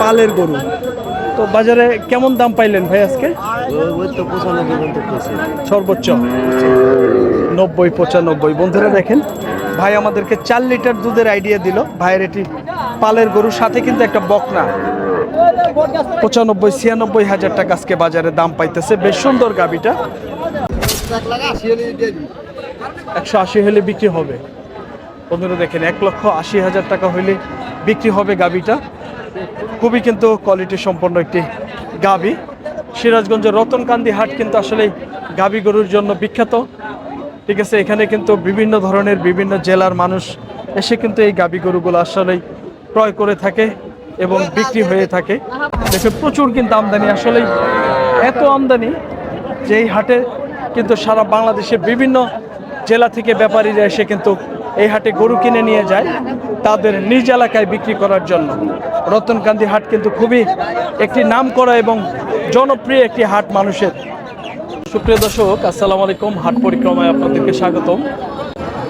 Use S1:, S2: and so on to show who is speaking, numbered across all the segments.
S1: পালের গরু। তো বাজারে কেমন দাম পাইলেন ভাই আজকে? সর্বোচ্চ 90-95। বন্ধুরা দেখেন, ভাই আমাদেরকে 4 লিটার দুধের আইডিয়া দিল। ভাইয়ের এটি পালের গরুর সাথে কিন্তু একটা বকনা। 95-96 হাজার টাকা আজকে বাজারে দাম পাইতেছে। বেশ সুন্দর গাবিটা। 180 হলে বিক্রি হবে। বন্ধুরা দেখেন, 1,80,000 টাকা হইলে বিক্রি হবে গাবিটা। খুবই কিন্তু কোয়ালিটি সম্পন্ন একটি গাবি। সিরাজগঞ্জের রতনকান্দি হাট কিন্তু আসলে গাবি গরুর জন্য বিখ্যাত। ঠিক আছে, এখানে কিন্তু বিভিন্ন ধরনের বিভিন্ন জেলার মানুষ এসে কিন্তু এই গাবি গরুগুলো আসলেই ক্রয় করে থাকে এবং বিক্রি হয়ে থাকে। দেখে প্রচুর কিন্তু আমদানি, আসলেই এত আমদানি যে এই হাটে কিন্তু সারা বাংলাদেশের বিভিন্ন জেলা থেকে ব্যাপারীরা এসে কিন্তু এই হাটে গরু কিনে নিয়ে যায় তাদের নিজ এলাকায় বিক্রি করার জন্য। রতনকান্দি হাট কিন্তু খুবই একটি নামকরা এবং জনপ্রিয় একটি হাট মানুষের। সুপ্রিয় দর্শক, আসসালামু আলাইকুম। হাট পরিক্রমায় আপনাদেরকে স্বাগতম।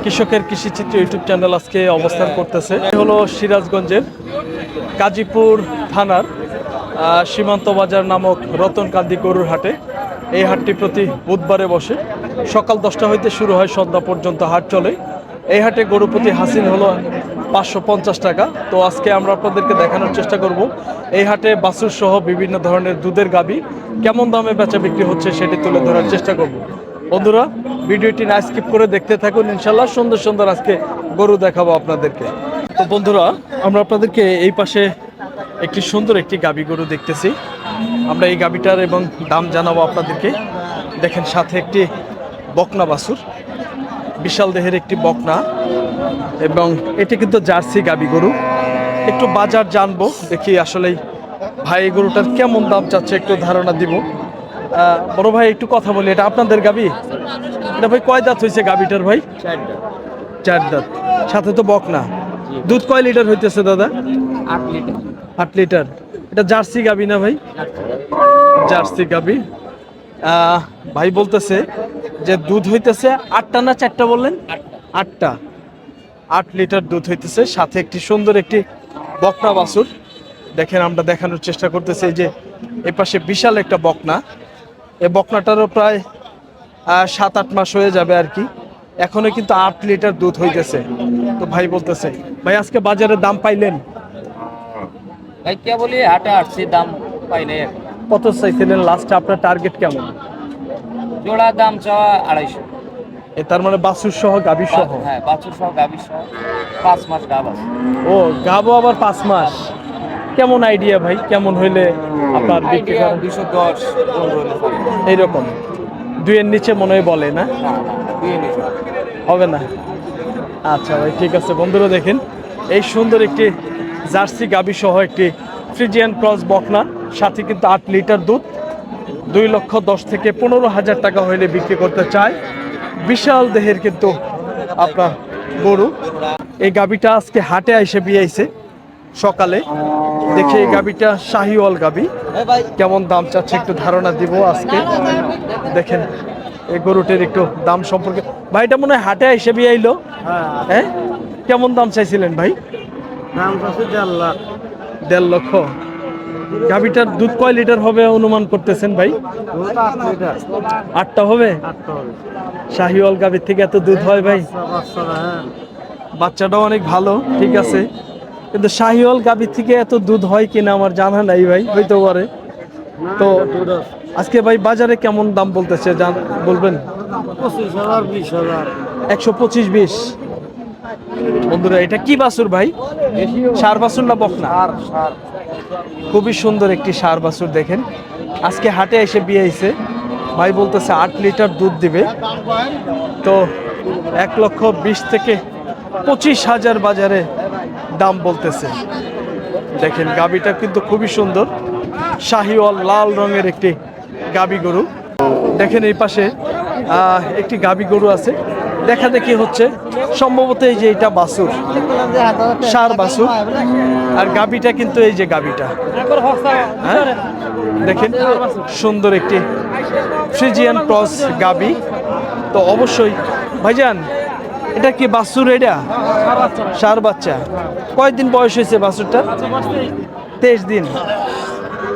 S1: কৃষকের কৃষিচিত্র ইউটিউব চ্যানেল আজকে অবস্থান করতেছে। এই হলো সিরাজগঞ্জের গাজীপুর থানার সীমান্ত বাজার নামক রতনকান্দি গরুর হাটে। এই হাটটি প্রতি বুধবারে বসে। সকাল 10টা হইতে শুরু হয়, সন্ধ্যা পর্যন্ত হাট চলে। এই হাটে গরু প্রতি হাসিল হলো 550 টাকা। তো আজকে আমরা আপনাদেরকে দেখানোর চেষ্টা করব এই হাটে বাছুর সহ বিভিন্ন ধরনের দুধের গাবি কেমন দামে বেচা বিক্রি হচ্ছে সেটি তুলে ধরার চেষ্টা করব। বন্ধুরা, ভিডিওটি না স্কিপ করে দেখতে থাকুন। ইনশাল্লাহ সুন্দর সুন্দর আজকে গরু দেখাবো আপনাদেরকে। তো বন্ধুরা, আমরা আপনাদেরকে এই পাশে একটি সুন্দর একটি গাবি গরু দেখতেছি। আমরা এই গাবিটার এবং দাম জানাবো আপনাদেরকে। দেখেন, সাথে একটি বকনা বাছুর, বিশাল দেহের একটি বকনা, এবং এটি কিন্তু জার্সি গাবি গরু। একটু বাজার জানবো, দেখি আসলেই ভাই এই গরুটার কেমন দাম চাচ্ছে, একটু ধারণা দিব। বড় ভাই একটু কথা বলি, এটা আপনাদের গাবি? এটা ভাই কয় দাঁত হয়েছে গাবিটার ভাই? 4 দাঁত। সাথে তো বকনা। দুধ কয় লিটার হইতেছে দাদা? 8 লিটার। এটা জার্সি গাবি না ভাই? জার্সি গাবি। ভাই বলতেছে যে দুধ হইতেছে 8টা না 4টা বললেন? 8টা। 8 লিটার দুধ হইতেছে, সাথে একটি সুন্দর একটি বকনা বাছুর। দেখেন, আমরা দেখানোর চেষ্টা করতেছি যে এ পাশে বিশাল একটা বকনা। এই বকনাটারও প্রায় 7-8 মাস হয়ে যাবে আর কি। এখনো কিন্তু 8 লিটার দুধ হইতেছে। তো ভাই বলতেছে, ভাই আজকে বাজারে দাম পাইলেন?
S2: ভাই কে বলি, হাটে আসছি, দাম পাই নাই।
S1: কত চাইছিলেন লাস্টে? আপনার টার্গেট কেমন?
S2: জোড়া দাম চাওয়া 250।
S1: তার মানে বাছুর সহ গাভী সহ?
S2: হ্যাঁ, বাছুর সহ গাভী সহ 5 মাস গাভ আছে।
S1: ও, গাভও আবার 5 মাস। কেমন আইডিয়া ভাই, কেমন হইলে আপনার বিক্রি করেন?
S2: 210
S1: এইরকম 2 এর নিচে মনে হয় বলে না? হবে না। আচ্ছা ভাই, ঠিক আছে। বন্ধুরা দেখেন, এই সুন্দর একটি জার্সি গাভী সহ একটি ফ্রিজিয়ান ক্রস বকনা, সাথে কিন্তু 8 লিটার দুধ। 2,10,000 থেকে 15,000 টাকা হইলে বিক্রি করতে চায়। বিশাল দেহের কিন্তু আপনার গরু। এই গাভীটা আজকে হাটে এসে বিয়াইছে সকালে। দেখে এই গাভীটা শাহিওয়াল গাভী। কেমন দাম চাচ্ছে একটু ধারণা দিব আজকে। দেখেন এই গরুটির একটু দাম সম্পর্কে। ভাইটা মনে হয় হাটে এসে বিয়াইলো। হ্যাঁ, কেমন দাম চাইছিলেন ভাই?
S3: দাম আছে 1.5 লাখ।
S1: 1.5 লক্ষ। গাভীটার দুধ কয় লিটার হবে অনুমান করতেছেন ভাই?
S3: 8 লিটার।
S1: 8টা হবে? শাহিওয়াল গাভীর থেকে এত দুধ হয় ভাই? বাচ্চাটাও অনেক ভালো, ঠিক আছে, কিন্তু শাহিওয়াল গাভীর থেকে এত দুধ হয় কিনা আমার জানা নাই ভাই, হইতে পারে। তো আজকে ভাই বাজারে কেমন দাম বলতেছে বলবেন?
S3: 25,000 20,000।
S1: 125-20। বন্ধুরা, এটা কি বাছুর ভাই? ষাঁড় বাছুর না বকনা? খুবই সুন্দর একটি ষাঁড় বাছুর। দেখেন, আজকে হাটে এসে বিয়েছে। ভাই বলতেছে 8 লিটার দুধ দিবে। তো 1,20,000 থেকে 25,000 বাজারে দাম বলতেছে। দেখেন, গাভীটা কিন্তু খুবই সুন্দর, শাহিওয়াল লাল রঙের একটি গাভী গরু। দেখেন এই পাশে একটি গাভী গরু আছে, দেখা দেখি হচ্ছে। সম্ভবত এই যে এটা বাছুর, ষাঁড় বাছুর। আর গাভীটা কিন্তু এই যে গাভীটা, হ্যাঁ দেখেন, সুন্দর একটি ফ্রিজিয়ান ক্রস গাভী। তো অবশ্যই ভাইজান, এটা কি বাছুর? এটা ষাঁড় বাচ্চা। কয়দিন বয়স হয়েছে বাছুরটা? 23 দিন।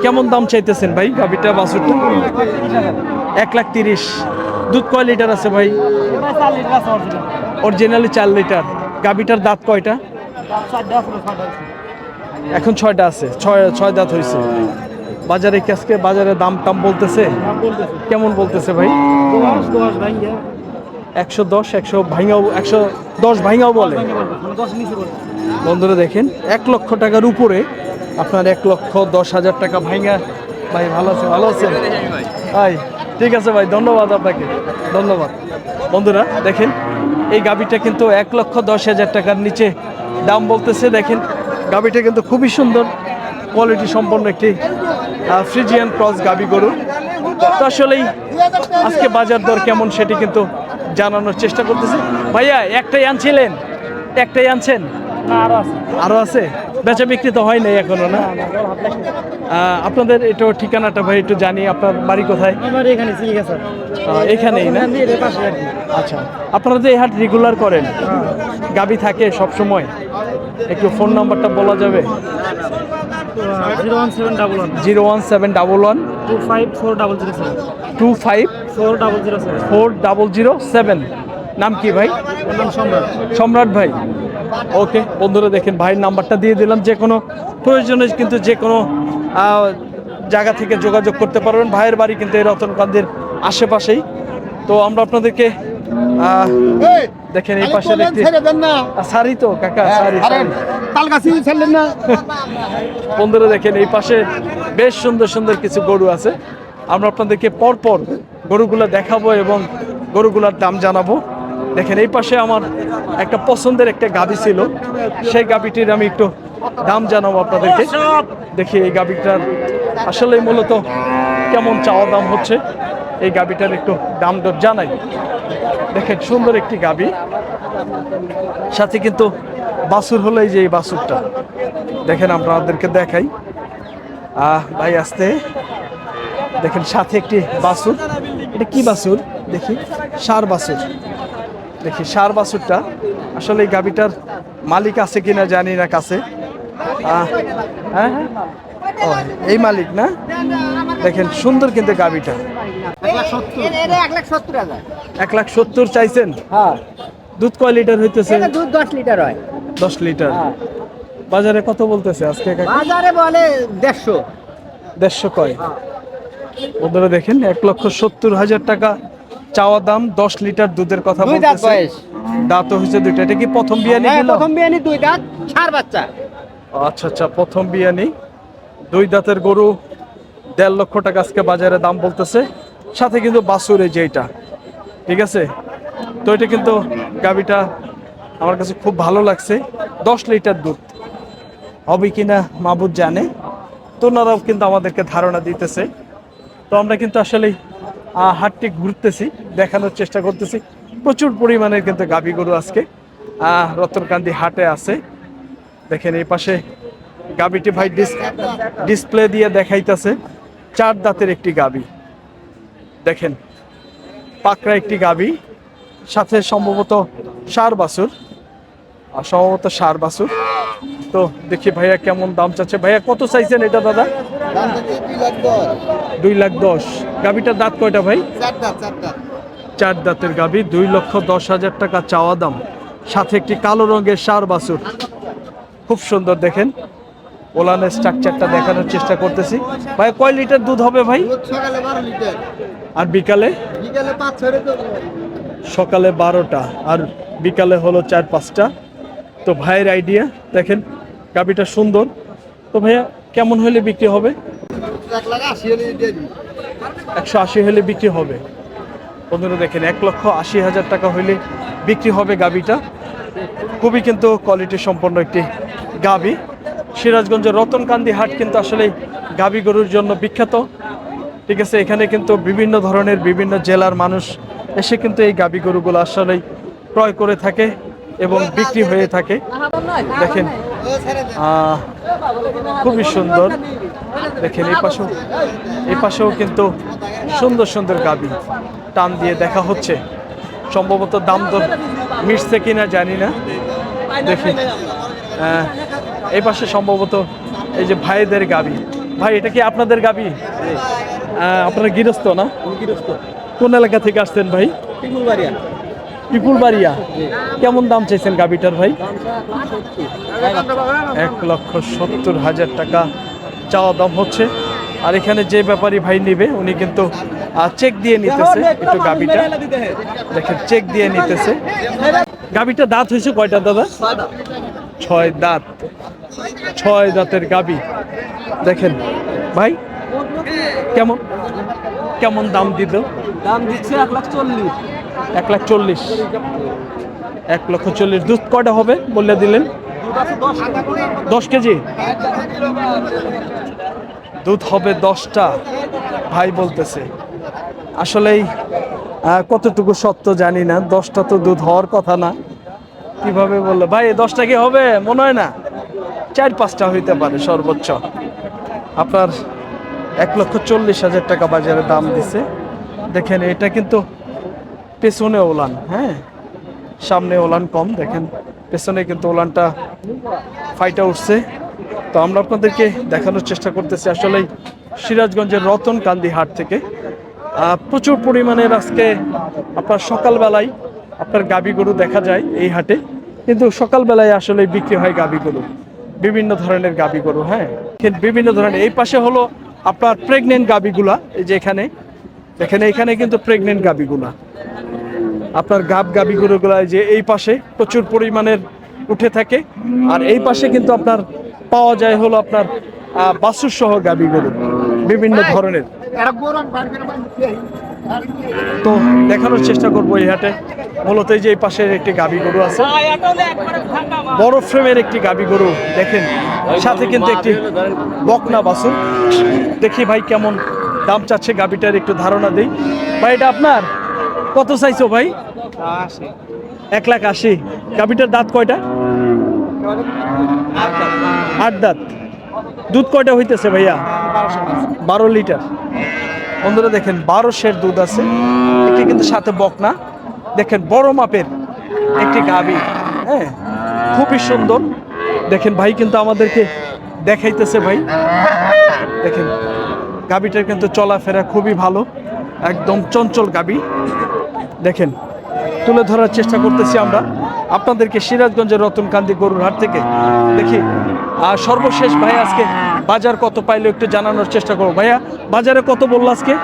S1: কেমন দাম চাইতেছেন ভাই গাবিটা বাছুরটা? 1,30,000। দুধ কয় লিটার আছে ভাই? Originally 4 litre. গাবিটার দাঁত কয়টা? এখন 6টা আছে, 6 দাঁত হয়েছে। বাজারে কি আজকে বাজারে দাম টাম বলতেছে? কেমন বলতেছে ভাই? 110, 100 ভাঙাও, 110 ভাঙাও বলে। বন্ধুরা দেখেন 1 লক্ষ টাকার উপরে আপনার 1,10,000 টাকা ভাঙা। ভাই ভালো আছে? ভালো আছে ভাই, ঠিক আছে ভাই, ধন্যবাদ আপনাকে, ধন্যবাদ। বন্ধুরা দেখেন এই গাবিটা কিন্তু 1,10,000 টাকার নিচে দাম বলতেছে। দেখেন গাবিটা কিন্তু খুবই সুন্দর কোয়ালিটি সম্পন্ন একটি ফ্রিজিয়ান ক্রস গাবি গরু। তো আসলেই আজকে বাজার দর কেমন সেটি কিন্তু জানানোর চেষ্টা করতেছি। ভাইয়া একটাই আনছিলেন? একটাই আনছেন? আরো আছে? বেচা বিক্রি তো হয় নাই এখনো না? আপনাদের একটু ঠিকানাটা ভাই একটু জানি, আপনার বাড়ি কোথায়? এখানেই না? আচ্ছা, আপনারা যে এই হাট রেগুলার করেন, গাবি থাকে সব সময়, একটু ফোন নাম্বারটা বলা যাবে?
S3: 01711
S1: 01711
S3: 25
S1: 40007। নাম কি ভাই?
S3: সম্রাট।
S1: সম্রাট ভাই। ওকে বন্ধুরা দেখেন ভাইয়ের নাম্বারটা দিয়ে দিলাম, যে কোনো প্রয়োজনে কিন্তু যে কোনো জায়গা থেকে যোগাযোগ করতে পারবেন। ভাইয়ের বাড়ি কিন্তু এই রতনকান্দির আশেপাশেই। তো আমরা আপনাদেরকে দেখেন এই পাশে সারি তো কাকা, সারি বন্ধুরা দেখেন এই পাশে বেশ সুন্দর সুন্দর কিছু গরু আছে। আমরা আপনাদেরকে পরপর গরুগুলো দেখাবো এবং গরুগুলোর দাম জানাবো। দেখেন এই পাশে আমার একটা পছন্দের একটা গাভী ছিল, সেই গাভীটির আমি একটু দাম জানাবো আপনাদেরকে। দেখি এই গাভীটার আসলে মূলত কেমন চাওয়া দাম হচ্ছে, এই গাভীটার একটু দাম দর জানাই। দেখেন সুন্দর একটি গাভী, সাথে কিন্তু বাছুর হলো এই যে এই বাছুরটা দেখেন আপনাদেরকে দেখাই। ভাই আসতে দেখেন সাথে একটি বাছুর। এটা কি বাছুর দেখি? ষাঁড় বাছুর। দেখি ষাঁড় বাছুরটা আসলে এই গাভীটার মালিক আছে কিনা জানি না কাছে। হ্যাঁ, ও এই মালিক না? দেখেন সুন্দর কিন্তু গাভীটা। 1,70,000 চাইছেন?
S2: হ্যাঁ,
S1: দুধ কয় লিটার হইতেছে?
S2: দুধ 10 লিটার হয়।
S1: 10 লিটার। বাজারে কত বলতেছে আজকে কাকা?
S2: বাজারে বলে 150।
S1: 150 কয়? বন্ধুরা দেখেন 1,70,000 টাকা চাওয়া দাম। 10 লিটার দুধের কথা
S2: দুই দাঁত
S1: বলতেছে।
S2: বয়স।
S1: দাঁত হয়েছে দুইটা। এটা কি প্রথম বিয়ানি
S2: হ্যাঁ,
S1: দিল?
S2: প্রথম বিয়ানি 2 দাঁত, ষাঁড় বাচ্চা।
S1: আচ্ছা আচ্ছা, প্রথম বিয়ানি 2 দাঁতের গরু 1.5 লক্ষ টাকা আজকে বাজারে দাম বলতেছে। সাথে কিন্তু বাছুর এই যে এইটা, ঠিক আছে। তো এটা কিন্তু গাভীটা আমার কাছে খুব ভালো লাগছে। 10 লিটার দুধ হবে কিনা মাবুদ জানে, তো ওনারাও কিন্তু আমাদেরকে ধারণা দিতেছে। তো আমরা কিন্তু আসলেই হাটটি ঘুরতেছি, দেখানোর চেষ্টা করতেছি। প্রচুর পরিমাণের কিন্তু গাভী গরু আজকে রতনকান্দি হাটে আছে। দেখেন এই পাশে গাভীটি ভাই ডিসপ্লে দিয়ে দেখাইতেছে। 4 দাঁতের একটি গাভী, দেখেন পাকড়া একটি গাভী, সাথে সম্ভবত ষাঁড় বাছুর, সম্ভবত ষাঁড় বাছুর। তো দেখি ভাইয়া কেমন দাম চাচ্ছে। ভাইয়া কত চাইছেন এটা দাদা? 2,10,000। গাভীটার দাঁত কয়টা ভাই? 4 দাঁতের গাভী, 2,10,000 টাকা চাওয়া দাম। সাথে একটি কালো রঙের ষাঁড় বাছুর, খুব সুন্দর। দেখেন ওলানের স্ট্রাকচারটা দেখানোর চেষ্টা করতেছি। ভাই কয় লিটার দুধ হবে ভাই?
S3: সকালে 12 লিটার,
S1: আর বিকালে?
S3: বিকালে 5-6 লিটার।
S1: সকালে 12টা আর বিকালে হলো 4-5টা। তো ভাইয়ের আইডিয়া দেখেন গাভীটা সুন্দর। তো ভাইয়া কেমন হলে বিক্রি হবে? 180 হলে বিক্রি হবে। বন্ধুরা দেখেন 1,80,000 টাকা হলে বিক্রি হবে গাভীটা। খুবই কিন্তু কোয়ালিটি সম্পন্ন একটি গাভী। সিরাজগঞ্জের রতনকান্দি হাট কিন্তু আসলে গাভী গরুর জন্য বিখ্যাত, ঠিক আছে। এখানে কিন্তু বিভিন্ন ধরনের বিভিন্ন জেলার মানুষ এসে কিন্তু এই গাভী গরুগুলো আসলেই ক্রয় করে থাকে এবং বিক্রি হয়ে থাকে। দেখেন খুবই সুন্দর। দেখেন এই পাশেও কিন্তু সুন্দর সুন্দর গাভী টান দিয়ে দেখা হচ্ছে। সম্ভবত দাম দর মিটছে কিনা জানি না। দেখি এই পাশে সম্ভবত এই যে ভাইদের গাবি। ভাই এটা কি আপনাদের গাবি? আপনারা গৃহস্থ না? কোন এলাকা থেকে আসছেন ভাই? পিপুলবাড়িয়া। কেমন দাম চাইছেন গাবিটার ভাই? 1,70,000 টাকা চাওয়া দাম হচ্ছে। আর এখানে যে ব্যাপারী ভাই নেবে উনি কিন্তু চেক দিয়ে নিতেছে একটু গাবিটা। দেখেন চেক দিয়ে নিতেছে। গাবিটা দাঁত হয়েছে কয়টা দাদা? 6 দাঁত। 6 দাঁতের গাবি। দেখেন ভাই কেমন কেমন দাম দিল?
S3: দাম দিচ্ছে 1,40,000।
S1: 1,40,000। 1,40,000। দুধ কয়টা হবে বলে দিলেন? 10 কেজি দুধ হবে। 10টা ভাই বলতেছে। আসলেই কতটুকু সত্য জানি না। 10টা তো দুধ হওয়ার কথা না। কিভাবে বললো ভাই? 10টা কি হবে? মনে হয় না, 4-5টা হইতে পারে সর্বোচ্চ। আপনার 1,40,000 টাকা বাজারে দাম দিছে। দেখেন এটা কিন্তু পেছনে ওলান, হ্যাঁ সামনে ওলান কম। দেখেন পেছনে কিন্তু ওলানটা ফাইটা উঠছে। তো আমরা আপনাদেরকে দেখানোর চেষ্টা করতেছি আসলে সিরাজগঞ্জের রতনকান্দি হাট থেকে প্রচুর পরিমাণের আজকে আপনার সকালবেলায় আপনার গাবি গরু দেখা যায় এই হাটে। কিন্তু সকালবেলায় আসলে বিক্রি হয় গাবি গরু, বিভিন্ন ধরনের গাবি গরু। হ্যাঁ বিভিন্ন ধরনের। এই পাশে হলো আপনার প্রেগনেন্ট গাবিগুলা। এই যে এখানে দেখেন, এখানে কিন্তু প্রেগনেন্ট গাবিগুলা আপনার গাবি গরুগুলা যে এই পাশে প্রচুর পরিমাণের উঠে থাকে। আর এই পাশে কিন্তু আপনার পাওয়া যায় হলো আপনার বাছুর সহ গাবি গরু বিভিন্ন ধরনের। তো দেখানোর চেষ্টা করবো এই হাটে। মূলত এই যে এই পাশের একটি গাবি গরু আছে, বড় ফ্রেমের একটি গাবি গরু। দেখেন সাথে কিন্তু একটি বকনা বাছুর। দেখি ভাই কেমন দাম চাচ্ছে গাবিটার, একটু ধারণা দেই। ভাই এটা আপনার কত চাইছো ভাই? 1,80,000। গাবিটার দাঁত কয়টা? 8 দাঁত। দুধ কয়টা হইতেছে ভাইয়া? 12 লিটার। বন্ধুরা দেখেন 12 সের দুধ আছে। একটি কিন্তু সাথে বকনা। দেখেন বড় মাপের একটি গাবি, হ্যাঁ খুবই সুন্দর। দেখেন ভাই কিন্তু আমাদেরকে দেখাইতেছে। ভাই দেখেন গাবিটার কিন্তু চলাফেরা খুবই ভালো, একদম চঞ্চল গাবি। দেখেন তুলে ধরার চেষ্টা করতেছি আমরা আপনাদেরকে সিরাজগঞ্জের রতনকান্দি গরুর হাট থেকে। দেখি আর সর্বশেষ ভাই আজকে বাজার কত পাইলো একটু জানানোর চেষ্টা করবো। ভাইয়া বাজারে কত বললো আজকে?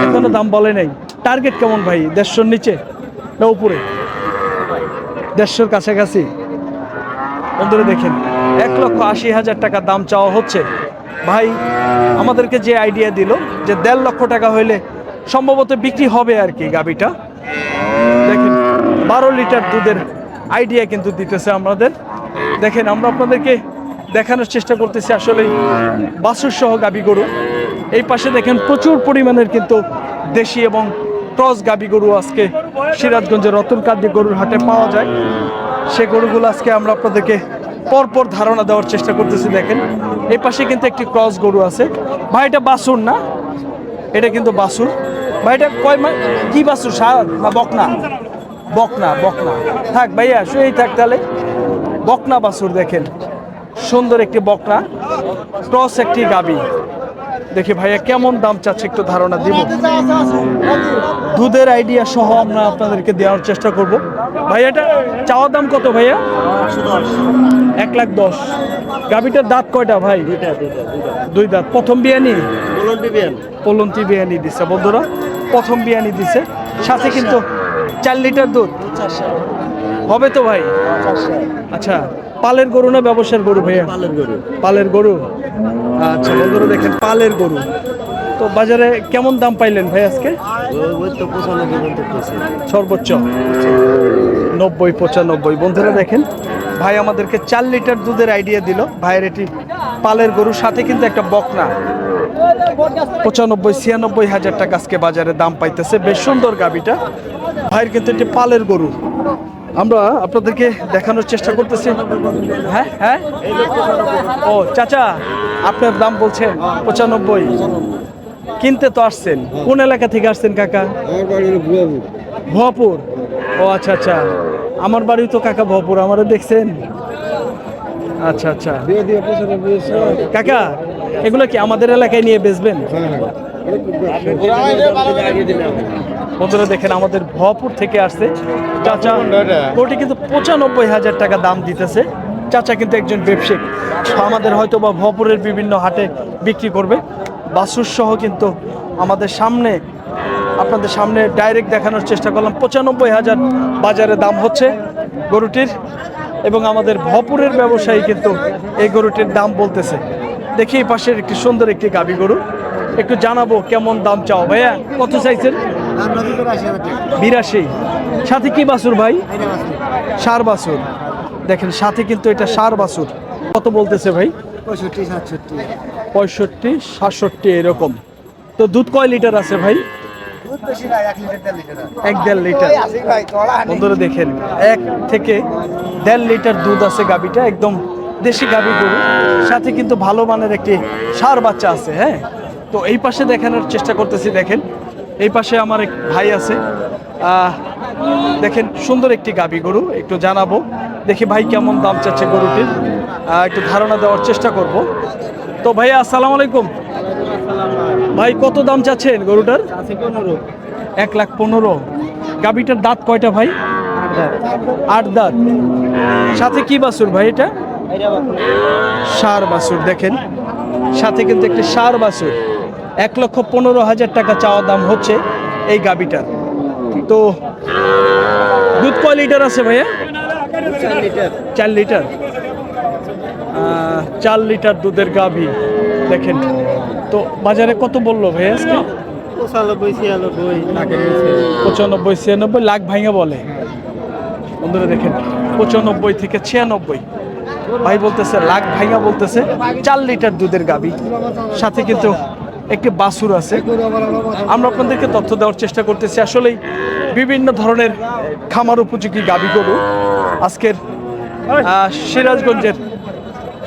S1: এখনো দাম বলে নাই। টার্গেট কেমন ভাই? 150-র নিচে না উপরে? 150-র কাছাকাছি। বন্ধুরা দেখেন 1,80,000 টাকা দাম চাওয়া হচ্ছে। ভাই আমাদেরকে যে আইডিয়া দিল যে 1.5 লক্ষ টাকা হইলে সম্ভবত বিক্রি হবে আর কি গাবিটা। দেখেন 12 লিটার দুধের আইডিয়া কিন্তু দিতেছে আমাদের। দেখেন আমরা আপনাদেরকে দেখানোর চেষ্টা করতেছি আসলে বাছুর সহ গাবি গরু। এই পাশে দেখেন প্রচুর পরিমাণের কিন্তু দেশি এবং ক্রস গাবি গরু আজকে সিরাজগঞ্জের রতনকান্দি গরুর হাটে পাওয়া যায়। সে গরুগুলো আজকে আমরা আপনাদেরকে পরপর ধারণা দেওয়ার চেষ্টা করতেছি। দেখেন এই পাশে কিন্তু একটি ক্রস গরু আছে। ভাই এটা বাছুর না? এটা কিন্তু বাছুর। ভাই এটা কয় কি বাছুর? সার না বকনা? বকনা। বকনা থাক ভাইয়া, শুয়েই থাক তাহলে। বকনা বাছুর। দেখেন সুন্দর একটি বকনা ক্রস একটি গাবি। দেখি ভাইয়া কেমন দাম চাচ্ছে একটু ধারণা দিব। দুধের আইডিয়া সহ আমরা আপনাদেরকে দেওয়ার চেষ্টা করব। ভাইয়া এটা চাওয়া দাম কত ভাইয়া? 1,10,000। গাবিটার দাঁত কয়টা ভাই? 2 দাঁত। প্রথম বিয়ানি? পলন্তি বিয়ানি দিছে বন্ধুরা, প্রথম বিয়ানি দিছে। সাথে কিন্তু 4 লিটার দুধ হবে তো ভাই? আচ্ছা পালের গরু না ব্যবসার গরু ভাইয়া? পালের গরু। আচ্ছা বন্ধুরা দেখেন পালের গরু। তো বাজারে কেমন দাম পাইলেন ভাই আজকে? সর্বোচ্চ 90-95। বন্ধুরা দেখেন ভাই আমাদেরকে 4 লিটার দুধের আইডিয়া দিল। ভাইয়ের এটি পালের গরু, সাথে কিন্তু একটা বকনা। 95-96 হাজার টাকা আজকে বাজারে দাম পাইতেছে। বেশ সুন্দর গাবিটা। ভাইয়ের কিন্তু এটি পালের গরু। আমরা আপনাদেরকে দেখানোর চেষ্টা করতেছি। হ্যাঁ হ্যাঁ ও চাচা আপনার দাম বলছেন 95? কিনতে তো আসছেন, কোন এলাকা থেকে আসছেন কাকা? ভুয়াপুর। ও আচ্ছা আচ্ছা, আমার বাড়ি তো কাকা ভুয়াপুর। আমারও দেখছেন আচ্ছা আচ্ছা কাকা, এগুলো কি আমাদের এলাকায় নিয়ে বেচবেন? বন্ধুরা দেখেন, আমাদের ভরপুর থেকে আসছে চাচা। গরুটি কিন্তু 95,000 টাকা দাম দিতেছে। চাচা কিন্তু একজন ব্যবসায়িক, আমাদের হয়তো বা ভরপুরের বিভিন্ন হাটে বিক্রি করবে। বাছুর সহ কিন্তু আমাদের সামনে, আপনাদের সামনে ডাইরেক্ট দেখানোর চেষ্টা করলাম। 95,000 বাজারে দাম হচ্ছে গরুটির, এবং আমাদের ভরপুরের ব্যবসায়ী কিন্তু এই গরুটির দাম বলতেছে। দেখি এই পাশের একটি সুন্দর একটি গাভী গরু, একটু জানাবো কেমন দাম চাও। ভাইয়া কত চাইছেন? 82। সাথে কি বাছুর ভাই? ষাঁড় বাছুর। দেখেন সাথে কিন্তু এটা ষাঁড় বাছুর। কত বলতেছে ভাই? 65, 67 এরকম। তো দুধ কয় লিটার আছে ভাই? 1-1.5 লিটার। বন্ধুরা দেখেন, 1 থেকে 1.5 লিটার দুধ আছে গাভীটা, একদম দেশি গাভী গরু। সাথে কিন্তু ভালো মানের একটি ষাঁড় বাচ্চা আছে। হ্যাঁ, তো এই পাশে দেখানোর চেষ্টা করতেছি। দেখেন এই পাশে আমার এক ভাই আছে, দেখেন সুন্দর একটি গাভী গরু, একটু জানাবো। দেখি ভাই কেমন দাম চাচ্ছে গরুটির, একটু ধারণা দেওয়ার চেষ্টা করব। তো ভাইয়া আসসালামু আলাইকুম। ভাই কত দাম চাচ্ছেন গরুটার? 1,15,000। গাভীটার দাঁত কয়টা ভাই? 8 দাঁত। সাথে কি বাছুর ভাই? এটা ষাঁড় বাছুর। দেখেন সাথে কিন্তু একটি ষাঁড় বাছুর। 1,15,000 টাকা চাওয়া দাম হচ্ছে এই গাভীটার। তো দুধ কয় লিটার আছে ভাইয়া? 4 লিটার। 4 লিটার দুধের গাভী। দেখেন তো বাজারে কত বললো ভাইয়া আজকে? 95-96 লাখ ভাঙা বলে। বন্ধুরা দেখেন 95 থেকে 96 ভাই বলতেছে, লাখ ভাঙা বলতেছে। 4 লিটার দুধের গাভী, সাথে কিন্তু একটি বাছুর আছে। আমরা আপনাদেরকে তথ্য দেওয়ার চেষ্টা করতেছি। আসলেই বিভিন্ন ধরনের খামার উপযোগী গাভী গরু আজকের সিরাজগঞ্জের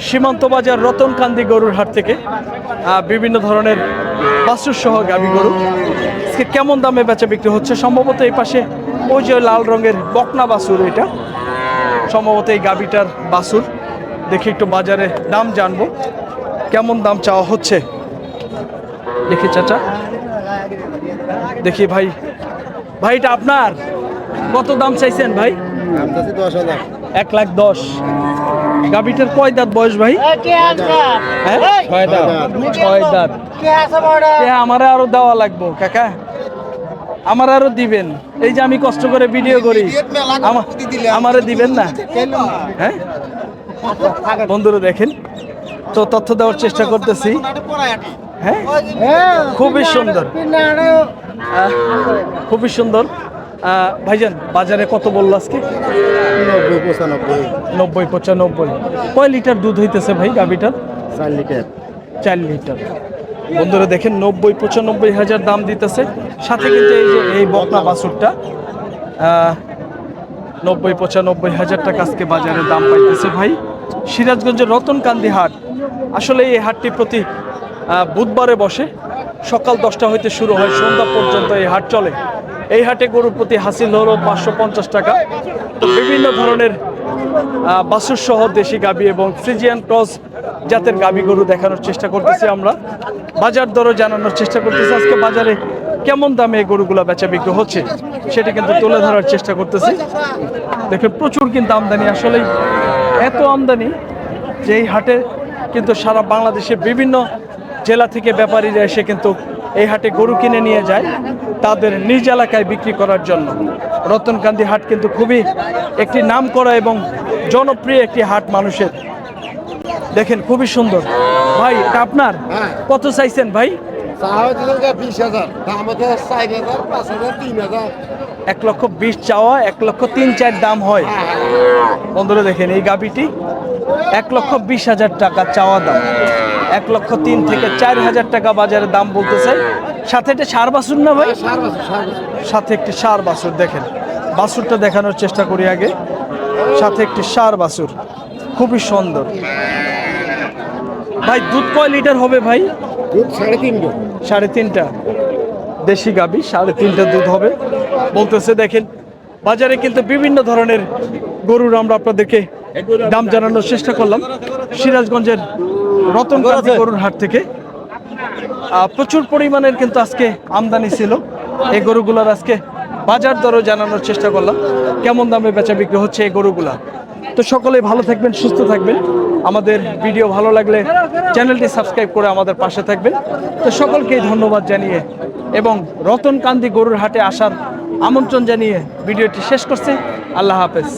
S1: সীমান্ত বাজার রতনকান্দি গরুর হাট থেকে বিভিন্ন ধরনের বাছুর সহ গাভী গরু আজকে কেমন দামে বেচা বিক্রি হচ্ছে। সম্ভবত এই পাশে ওই যে লাল রঙের বকনা বাছুর, এটা সম্ভবত এই গাভীটার বাছুর। দেখি একটু বাজারে দাম জানবো, কেমন দাম চাওয়া হচ্ছে। দেখি চাচা, দেখি ভাই, ভাই এটা আপনার? কত দাম চাইছেন ভাই? 1,10,000। গাভীটার কয় দাঁত বয়স ভাই? 6 দাঁত। আমারে আরো দেওয়া লাগবো কাকা, আমার আরো দিবেন। এই যে আমি কষ্ট করে ভিডিও করি, আমারে দিবেন না? হ্যাঁ বন্ধুরা দেখেন, তো তথ্য দেওয়ার চেষ্টা করতেছি। হ্যাঁ খুবই সুন্দর, খুবই সুন্দর। ভাইজান বাজারে কত বললো আজকে? 90-95। কয় লিটার দুধ হইতেছে ভাই গাভীটার? 4 লিটার। বন্ধুরা দেখেন 90-95 দাম দিতেছে। সাথে কিন্তু এই যে এই বকনা বাছুরটা 90-95 টাকা আজকে বাজারে দাম পাইতেছে ভাই। সিরাজগঞ্জের রতনকান্দি হাট, আসলে এই হাটটি প্রতি বুধবারে বসে। সকাল 10টা হইতে শুরু হয়, সন্ধ্যা পর্যন্ত এই হাট চলে। এই হাটে গরুর প্রতি হাসিল হলো 550 টাকা। তো বিভিন্ন ধরনের বাছুর সহ দেশি গাভী এবং ফ্রিজিয়ান ক্রস জাতের গাভী গরু দেখানোর চেষ্টা করতেছি আমরা। বাজার দরও জানানোর চেষ্টা করতেছি। আজকে বাজারে কেমন দামে এই গরুগুলো বেচা বিক্রি হচ্ছে সেটা কিন্তু তুলে ধরার চেষ্টা করতেছি। দেখেন প্রচুর কিন্তু আমদানি, আসলেই এত আমদানি যে এই হাটে কিন্তু সারা বাংলাদেশের বিভিন্ন জেলা থেকে ব্যাপারীরা এসে কিন্তু এই হাটে গরু কিনে নিয়ে যায় তাদের নিজ এলাকায় বিক্রি করার জন্য। রতনকান্দি হাট কিন্তু খুবই একটি নামকরা এবং জনপ্রিয় একটি হাট মানুষের। দেখেন খুবই সুন্দর। ভাই এটা আপনার? কত চাইছেন ভাই? 1,20,000 চাওয়া, 1,03,4 দাম হয়। বন্ধুরা দেখেন এই গাভীটি 1,20,000 টাকা চাওয়া দাম, 1,03,000 থেকে 4,000 টাকা বাজারে দাম বলতেছে। সাথে একটা ষাঁড় বাছুর না ভাই? সাথে একটি ষাঁড় বাছুর। দেখেন বাছুরটা দেখানোর চেষ্টা করি আগে। সাথে একটি ষাঁড় বাছুর, খুবই সুন্দর। ভাই দুধ কয় লিটার হবে ভাই? 3.5 দেশি গাভী, 3.5 দুধ হবে বলতেছে। দেখেন বাজারে কিন্তু বিভিন্ন ধরনের গরুর আমরা আপনাদেরকে দাম জানানোর চেষ্টা করলাম সিরাজগঞ্জের রতনকান্দি গরুর হাট থেকে। প্রচুর পরিমাণের কিন্তু আজকে আমদানি ছিল। এই গরুগুলোর আজকে বাজার দরও জানানোর চেষ্টা করলাম, কেমন দামে বেচা বিক্রি হচ্ছে এই গরুগুলা। তো সকলেই ভালো থাকবেন, সুস্থ থাকবেন। আমাদের ভিডিও ভালো লাগলে চ্যানেলটি সাবস্ক্রাইব করে আমাদের পাশে থাকবেন। তো সকলকেই ধন্যবাদ জানিয়ে এবং রতনকান্দি গরুর হাটে আসার আমন্ত্রণ জানিয়ে ভিডিওটি শেষ করছি। আল্লাহ হাফেজ।